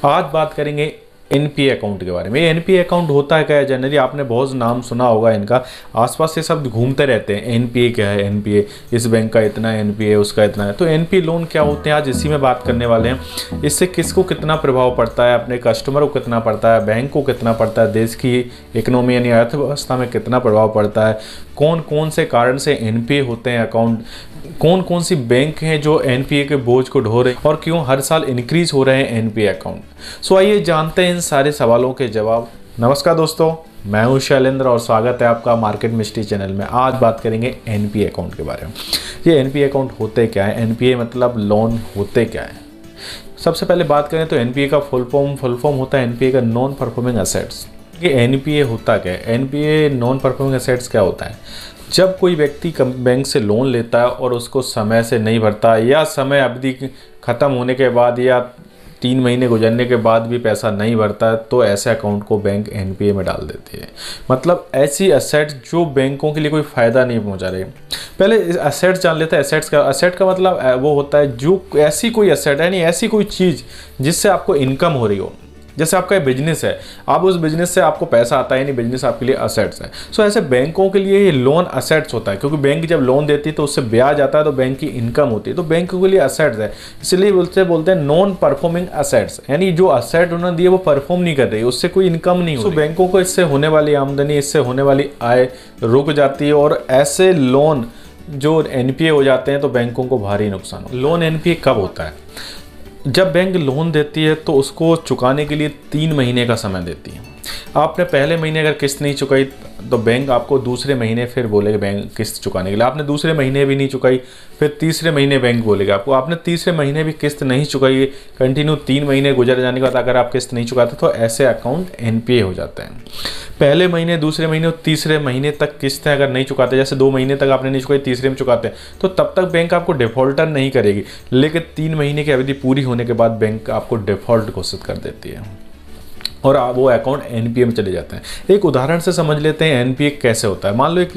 आज बात करेंगे एनपीए अकाउंट के बारे में। एनपीए अकाउंट होता है क्या है? जनरली आपने बहुत नाम सुना होगा इनका, आसपास से शब्द घूमते रहते हैं। एनपीए क्या है? एनपीए इस बैंक का इतना एनपीए, उसका इतना है। तो एनपीए लोन क्या होते हैं, आज इसी में बात करने वाले हैं। इससे किसको कितना प्रभाव पड़ता है, अपने कस्टमर को कितना पड़ता है, बैंक को कितना पड़ता है, देश की इकोनॉमी यानी अर्थव्यवस्था में कितना प्रभाव पड़ता है, कौन कौन से कारण से एनपीए होते हैं अकाउंट, कौन कौन सी बैंक हैं जो एनपीए के बोझ को ढो रहे हैं और क्यों हर साल इंक्रीज हो रहे हैं एनपीए अकाउंट। सो आइए जानते हैं इन सारे सवालों के जवाब। नमस्कार दोस्तों, मैं हूं शैलेंद्र और स्वागत है आपका मार्केट मिस्ट्री चैनल में। आज बात करेंगे एनपीए अकाउंट के बारे में। ये एनपीए अकाउंट होते क्या है, एनपीए मतलब लोन होते क्या है। सबसे पहले बात करें तो एनपीए का फुल फॉर्म होता है एनपीए का नॉन परफॉर्मिंग एसेट्स। ये एनपीए होता क्या है? एनपीए नॉन परफॉर्मिंग एसेट्स क्या होता है? जब कोई व्यक्ति बैंक से लोन लेता है और उसको समय से नहीं भरता या समय अवधि खत्म होने के बाद या 3 महीने गुजरने के बाद भी पैसा नहीं भरता है, तो ऐसे अकाउंट को बैंक एनपीए में डाल देती है। मतलब ऐसी एसेट्स जो बैंकों के लिए कोई फ़ायदा नहीं पहुंचा रही। पहले एसेट्स जान लेते हैं। एसेट का मतलब वो होता है जो ऐसी कोई एसेट है, यानी ऐसी कोई चीज़ जिससे आपको इनकम हो रही हो। जैसे आपका बिजनेस है, आप उस बिजनेस से आपको पैसा आता है, यानी बिजनेस आपके लिए असेट्स है। सो ऐसे बैंकों के लिए ये लोन असेट्स होता है, क्योंकि बैंक जब लोन देती है तो उससे ब्याज आता है, तो बैंक की इनकम होती है, तो बैंकों के लिए असेट्स है। इसलिए बोलते हैं नॉन परफॉर्मिंग असेट्स, यानी जो असेट उन्होंने दिए वो परफॉर्म नहीं कर रही, उससे कोई इनकम नहीं हो रही। बैंकों को इससे होने वाली आमदनी, इससे होने वाली आय रुक जाती है और ऐसे लोन जो एनपीए हो जाते हैं तो बैंकों को भारी नुकसान हो। लोन एनपीए कब होता है? जब बैंक लोन देती है तो उसको चुकाने के लिए 3 महीने का समय देती है। आपने पहले महीने अगर किस्त नहीं चुकाई तो बैंक आपको दूसरे महीने फिर बोलेगा बैंक किस्त चुकाने के लिए। आपने दूसरे महीने भी नहीं चुकाई, फिर तीसरे महीने बैंक बोलेगा आपको। आपने तीसरे महीने भी किस्त नहीं चुकाई, कंटिन्यू 3 महीने गुजर जाने के बाद अगर आप किस्त नहीं चुकाते तो ऐसे अकाउंट एनपीए हो जाते हैं। पहले महीने, दूसरे महीने और तीसरे महीने तक किस्तें अगर नहीं चुकाते, जैसे 2 महीने तक आपने नहीं चुकाई, तीसरे में चुकाते हैं, तो तब तक बैंक आपको डिफॉल्टर नहीं करेगी। लेकिन 3 महीने की अवधि पूरी होने के बाद बैंक आपको डिफॉल्ट घोषित कर देती है और वो अकाउंट एनपीए में चले जाते हैं। एक उदाहरण से समझ लेते हैं एनपीए कैसे होता है। मान लो एक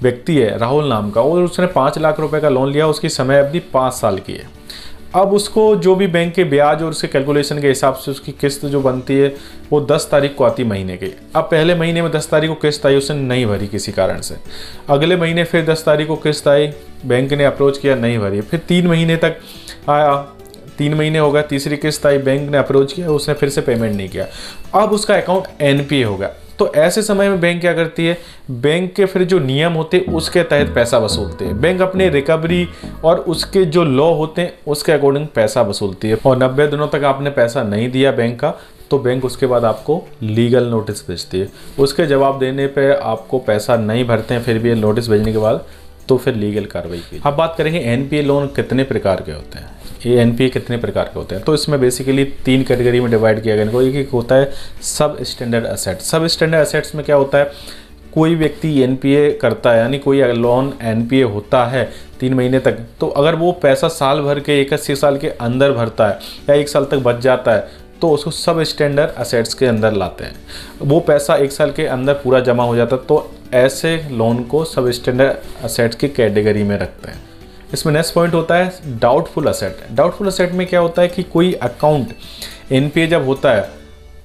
व्यक्ति है राहुल नाम का, और उसने 5 लाख रुपए का लोन लिया, उसकी समय अवधि 5 साल की है। अब उसको जो भी बैंक के ब्याज और उसके कैलकुलेशन के हिसाब से उसकी किस्त जो बनती है वो 10 तारीख को आती महीने की। अब पहले महीने में 10 तारीख को किस्त आई, उसने नहीं भरी किसी कारण से। अगले महीने फिर 10 तारीख को किस्त आई, बैंक ने अप्रोच किया, नहीं भरी। फिर 3 महीने तक आया, 3 महीने हो गया, तीसरी किस्त आई, बैंक ने अप्रोच किया, उसने फिर से पेमेंट नहीं किया। अब उसका अकाउंट एनपीए हो गया। तो ऐसे समय में बैंक क्या करती है, बैंक के फिर जो नियम होते हैं उसके तहत पैसा वसूलते हैं। बैंक अपने रिकवरी और उसके जो लॉ होते हैं उसके अकॉर्डिंग पैसा वसूलती है। और 90 दिनों तक आपने पैसा नहीं दिया बैंक का, तो बैंक उसके बाद आपको लीगल नोटिस भेजती है। उसके जवाब देने पे आपको पैसा नहीं भरते हैं, फिर भी नोटिस भेजने के बाद तो फिर लीगल कार्रवाई की। अब बात करेंगे एनपीए लोन कितने प्रकार के होते हैं। ये एनपीए कितने प्रकार के होते हैं, तो इसमें बेसिकली 3 कैटेगरी में डिवाइड किया गया इनको। एक होता है सब स्टैंडर्ड एसेट्स। सब स्टैंडर्ड एसेट्स में क्या होता है, कोई व्यक्ति एनपीए करता है, यानी कोई लोन एनपीए होता है 3 महीने तक, तो अगर वो पैसा साल भर के 81 साल के अंदर भरता है या 1 साल तक बच जाता है तो उसको सब स्टैंडर्ड एसेट्स के अंदर लाते हैं। वो पैसा 1 साल के अंदर पूरा जमा हो जाता है, तो ऐसे लोन को सब स्टैंडर्ड एसेट्स की कैटेगरी में रखते हैं। इसमें नेक्स्ट पॉइंट होता है डाउटफुल एसेट। डाउटफुल एसेट में क्या होता है कि कोई अकाउंट एनपीए जब होता है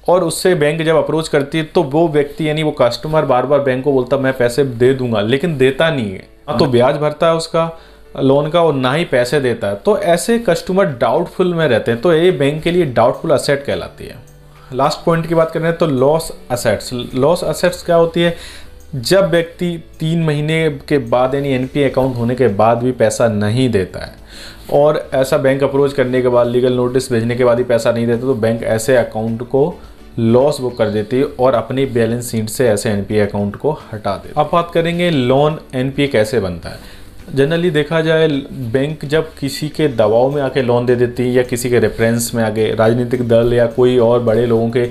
और उससे बैंक जब अप्रोच करती है तो वो व्यक्ति यानी वो कस्टमर बार बार बैंक को बोलता मैं पैसे दे दूंगा, लेकिन देता नहीं है। तो ब्याज भरता है उसका लोन का और ना ही पैसे देता है, तो ऐसे कस्टमर डाउटफुल में रहते हैं, तो ये बैंक के लिए डाउटफुल एसेट कहलाती है। लास्ट पॉइंट की बात करें तो लॉस एसेट्स। लॉस एसेट्स क्या होती है, जब व्यक्ति 3 महीने के बाद यानी एनपीए अकाउंट होने के बाद भी पैसा नहीं देता है और ऐसा बैंक अप्रोच करने के बाद, लीगल नोटिस भेजने के बाद ही पैसा नहीं देता, तो बैंक ऐसे अकाउंट को लॉस बुक कर देती है और अपनी बैलेंस शीट से ऐसे एनपीए अकाउंट को हटा देती है। अब बात करेंगे लोन एनपीए कैसे बनता है। जनरली देखा जाए, बैंक जब किसी के दबाव में आके लोन दे देती है या किसी के रेफरेंस में आके, राजनीतिक दल या कोई और बड़े लोगों के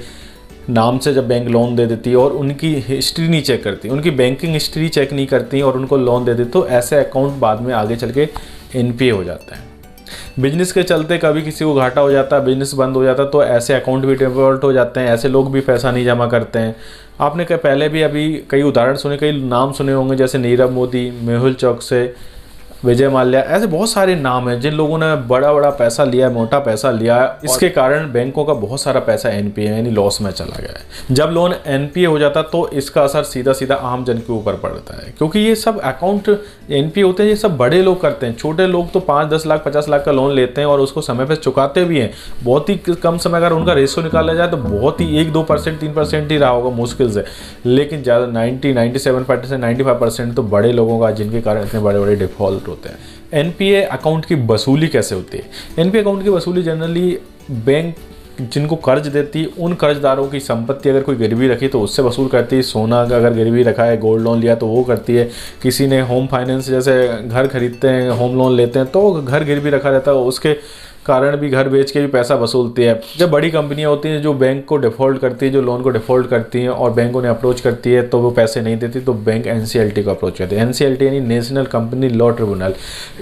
नाम से जब बैंक लोन दे देती है और उनकी हिस्ट्री नहीं चेक करती, उनकी बैंकिंग हिस्ट्री चेक नहीं करती और उनको लोन दे देती, तो ऐसे अकाउंट बाद में आगे चल के एनपीए हो जाता है। बिजनेस के चलते कभी किसी को घाटा हो जाता है, बिजनेस बंद हो जाता है, तो ऐसे अकाउंट भी डिफॉल्ट हो जाते हैं। ऐसे लोग भी पैसा नहीं जमा करते हैं। आपने पहले भी अभी कई उदाहरण सुने, कई नाम सुने होंगे, जैसे नीरव मोदी, मेहुल चौकसे, विजय माल्या, ऐसे बहुत सारे नाम हैं जिन लोगों ने बड़ा बड़ा पैसा लिया है, मोटा पैसा लिया है। इसके कारण बैंकों का बहुत सारा पैसा एनपीए यानी लॉस में चला गया है। जब लोन एनपीए हो जाता तो इसका असर सीधा सीधा आम जन के ऊपर पड़ता है, क्योंकि ये सब अकाउंट एनपीए होते हैं, ये सब बड़े लोग करते हैं। छोटे लोग तो 5-10 लाख 50 लाख का लोन लेते हैं और उसको समय पर चुकाते भी हैं। बहुत ही कम समय, अगर उनका रेशियो निकाला जाए तो बहुत ही 1-2% 3% ही रहा होगा मुश्किल से, लेकिन ज़्यादा 97% 95% तो बड़े लोगों का, जिनके कारण इतने बड़े बड़े डिफॉल्ट होते हैं। एनपीए अकाउंट की वसूली कैसे होती है? एनपीए अकाउंट की वसूली जनरली बैंक जिनको कर्ज देती है उन कर्जदारों की संपत्ति अगर कोई गिरवी रखी तो उससे वसूल करती है। सोना अगर गिरवी रखा है, गोल्ड लोन लिया तो वो करती है। किसी ने होम फाइनेंस, जैसे घर खरीदते हैं, होम लोन लेते हैं तो घर गिरवी रखा रहता है, उसके कारण भी घर बेच के भी पैसा वसूलती है। जब बड़ी कंपनियां होती हैं जो बैंक को डिफ़ॉल्ट करती है, जो लोन को डिफ़ॉल्ट करती हैं और बैंक उन्हें अप्रोच करती है तो वो पैसे नहीं देती, तो बैंक एनसीएलटी को अप्रोच करती है। एनसीएलटी यानी नेशनल कंपनी लॉ ट्रिब्यूनल।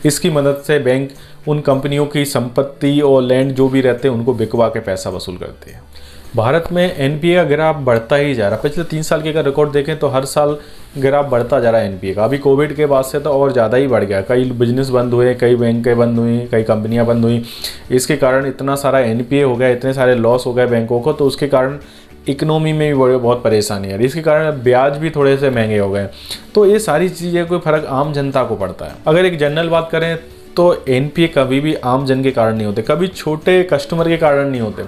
इसकी मदद से बैंक उन कंपनियों की संपत्ति और लैंड जो भी रहते हैं उनको बिकवा के पैसा वसूल करती है। भारत में एनपीए का ग्राफ बढ़ता ही जा रहा है। पिछले 3 साल के अगर रिकॉर्ड देखें तो हर साल ग्राफ बढ़ता जा रहा है एनपीए का। अभी कोविड के बाद से तो और ज़्यादा ही बढ़ गया। कई बिजनेस बंद हुए, कई बैंकें बंद हुई, कई कंपनियां बंद हुई। इसके कारण इतना सारा एनपीए हो गया, इतने सारे लॉस हो गए बैंकों को, तो उसके कारण इकोनॉमी में भी बहुत परेशानी है। इसके कारण ब्याज भी थोड़े से महंगे हो गए। तो ये सारी चीज़ें कोई फ़र्क आम जनता को पड़ता है। अगर एक जनरल बात करें तो एनपीए कभी भी आम जन के कारण नहीं होते, कभी छोटे कस्टमर के कारण नहीं होते।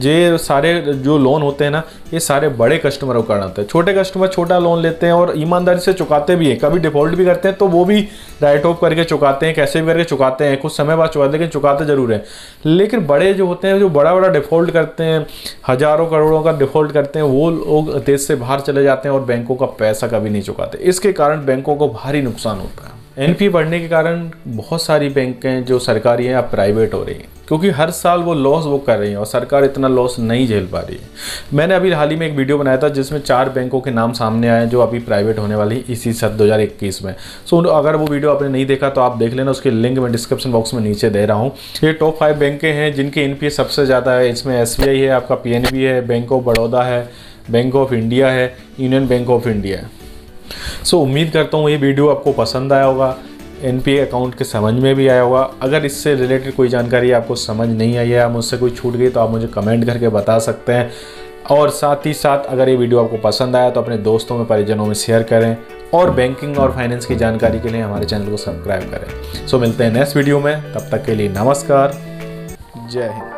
ये सारे जो लोन होते हैं ना, ये सारे बड़े कस्टमरों के कारण होते हैं। छोटे कस्टमर छोटा लोन लेते हैं और ईमानदारी से चुकाते भी हैं, कभी डिफॉल्ट भी करते हैं तो वो भी राइट ऑफ करके चुकाते हैं, कैसे भी करके चुकाते हैं, कुछ समय बाद चुकाते हैं, लेकिन चुकाते जरूर हैं। लेकिन बड़े जो होते हैं, जो बड़ा बड़ा डिफॉल्ट करते हैं, हज़ारों करोड़ों का डिफॉल्ट करते हैं, वो लोग देश से बाहर चले जाते हैं और बैंकों का पैसा कभी नहीं चुकाते। इसके कारण बैंकों को भारी नुकसान होता है। एनपीए बढ़ने के कारण बहुत सारी बैंकें जो सरकारी हैं अब प्राइवेट हो रही हैं, क्योंकि हर साल वो लॉस वो कर रही हैं और सरकार इतना लॉस नहीं झेल पा रही है। मैंने अभी हाल ही में एक वीडियो बनाया था जिसमें 4 बैंकों के नाम सामने आए जो अभी प्राइवेट होने वाली है इसी साल 2021 में। सो अगर वो वीडियो आपने नहीं देखा तो आप देख लेना, उसके लिंक मैं डिस्क्रिप्शन बॉक्स में नीचे दे रहा हूँ। ये टॉप 5 बैंकें हैं जिनके एनपीए सबसे ज़्यादा है। इसमें एसबीआई है, आपका पीएनबी है, बैंक ऑफ बड़ौदा है, बैंक ऑफ इंडिया है, यूनियन बैंक ऑफ इंडिया है। सो उम्मीद करता हूँ ये वीडियो आपको पसंद आया होगा, एनपीए अकाउंट के समझ में भी आया होगा। अगर इससे रिलेटेड कोई जानकारी आपको समझ नहीं आई है या मुझसे कोई छूट गई तो आप मुझे कमेंट करके बता सकते हैं। और साथ ही साथ अगर ये वीडियो आपको पसंद आया तो अपने दोस्तों में, परिजनों में शेयर करें और बैंकिंग और फाइनेंस की जानकारी के लिए हमारे चैनल को सब्सक्राइब करें। सो मिलते हैं नेक्स्ट वीडियो में, तब तक के लिए नमस्कार, जय हिंद।